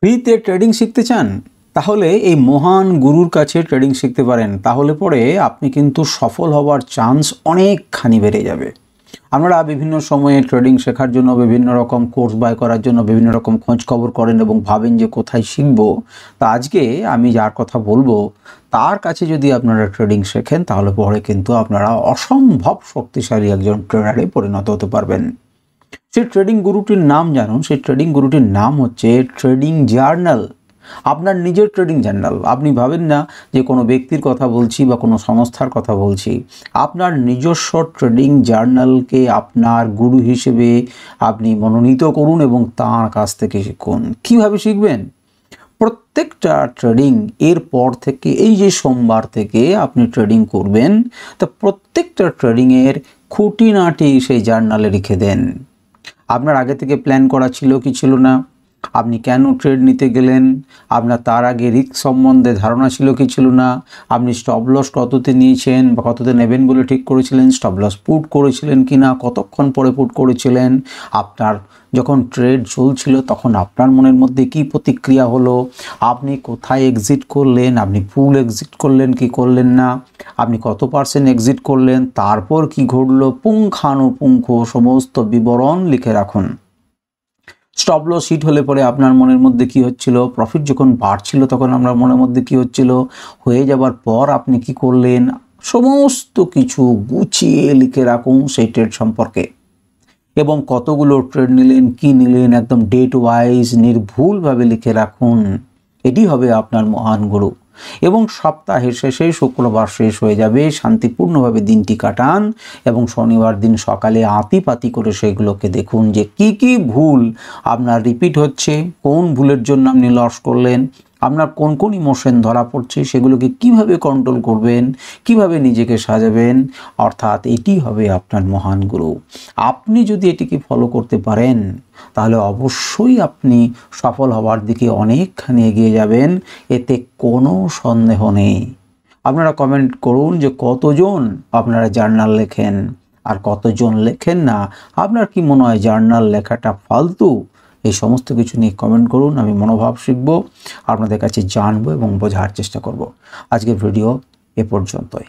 ফ্রিতে ট্রেডিং শিখতে চান? তাহলে এই মহান গুরুর কাছে ট্রেডিং শিখতে পারেন। তাহলে পরে আপনি কিন্তু সফল হওয়ার চান্স অনেকখানি বেড়ে যাবে। আপনারা বিভিন্ন সময়ে ট্রেডিং শেখার জন্য বিভিন্ন রকম কোর্স বাই করার জন্য বিভিন্ন রকম খোঁজ খবর করেন এবং ভাবেন যে কোথায় শিখব। তা আজকে আমি যার কথা বলবো তার কাছে যদি আপনারা ট্রেডিং শেখেন তাহলে পরে কিন্তু আপনারা অসম্ভব শক্তিশালী একজন ট্রেডারে পরিণত হতে পারবেন। সেই ট্রেডিং গুরুটির নাম জানুন। সেই ট্রেডিং গুরুটির নাম হচ্ছে ট্রেডিং জার্নাল। আপনার নিজের ট্রেডিং জার্নাল। আপনি ভাবেন না যে কোনো ব্যক্তির কথা বলছি বা কোনো সংস্থার কথা বলছি। আপনার নিজস্ব ট্রেডিং জার্নালকে আপনার গুরু হিসেবে আপনি মনোনীত করুন এবং তার কাছ থেকে শিখুন। কীভাবে শিখবেন? প্রত্যেকটা ট্রেডিং এরপর থেকে এই যে সোমবার থেকে আপনি ট্রেডিং করবেন, তা প্রত্যেকটা ট্রেডিংয়ের খুঁটিনাটি সেই জার্নালে লিখে দেন। আপনার আগে থেকে প্ল্যান করা ছিল কি ছিল না, আপনি কেন ট্রেড নিতে গেলেন, আপনার তার আগে রিস্ক সম্বন্ধে ধারণা ছিল কি ছিল না, আপনি স্টপ লস কততে নিয়েছেন বা কততে নেবেন বলে ঠিক করেছিলেন, স্টপ লস পুট করেছিলেন কি না, কতক্ষণ পরে পুট করেছিলেন, আপনার যখন ট্রেড চলছিল তখন আপনার মনের মধ্যে কি প্রতিক্রিয়া হলো, আপনি কোথায় এক্সিট করলেন, আপনি ফুল এক্সিট করলেন কি করলেন না, আপনি কত পার্সেন্ট এক্সিট করলেন, তারপর কি ঘটলো, পুঙ্খানুপুঙ্খ সমস্ত বিবরণ লিখে রাখুন। স্টপ লস হিট হলে পরে আপনার মনের মধ্যে কি হচ্ছিল, প্রফিট যখন বাড়ছিল তখন আপনার মনের মধ্যে কি হচ্ছিল, হয়ে যাবার পর আপনি কি করলেন, সমস্ত কিছু গুছিয়ে লিখে রাখুন সেই ট্রেড সম্পর্কে। এবং কতগুলো ট্রেড নিলেন, কি নিলেন, একদম ডেট ওয়াইজ নির্ভুলভাবে লিখে রাখুন। এটি হবে আপনার মহান গুরু। এবং সপ্তাহের শেষে শুক্রবার শেষ হয়ে যাবে, শান্তিপূর্ণভাবে দিনটি কাটান এবং শনিবার দিন সকালে আতিপাতি করে সেগুলোকে দেখুন যে কি কি ভুল আপনার রিপিট হচ্ছে, কোন ভুলের জন্য আপনি লস করলেন, আপনার কোন কোন ইমোশন ধরা পড়ছে, সেগুলোকে কিভাবে কন্ট্রোল করবেন, কিভাবে নিজেকে সাজাবেন। অর্থাৎ এটি হবে আপনার মহান গুরু। আপনি যদি এটিকে ফলো করতে পারেন তাহলে অবশ্যই আপনি সফল হওয়ার দিকে অনেকখানি এগিয়ে যাবেন, এতে কোনো সন্দেহ নেই। আপনারা কমেন্ট করুন যে কতজন আপনারা জার্নাল লেখেন আর কতজন লেখেন না। আপনার কি মনে হয় জার্নাল লেখাটা ফালতু? এই সমস্ত কিছু নিয়ে কমেন্ট করুন। আমি মনোভাব শিখব, আপনাদের কাছে জানবো এবং বোঝার চেষ্টা করব। আজকের ভিডিও এ পর্যন্তই।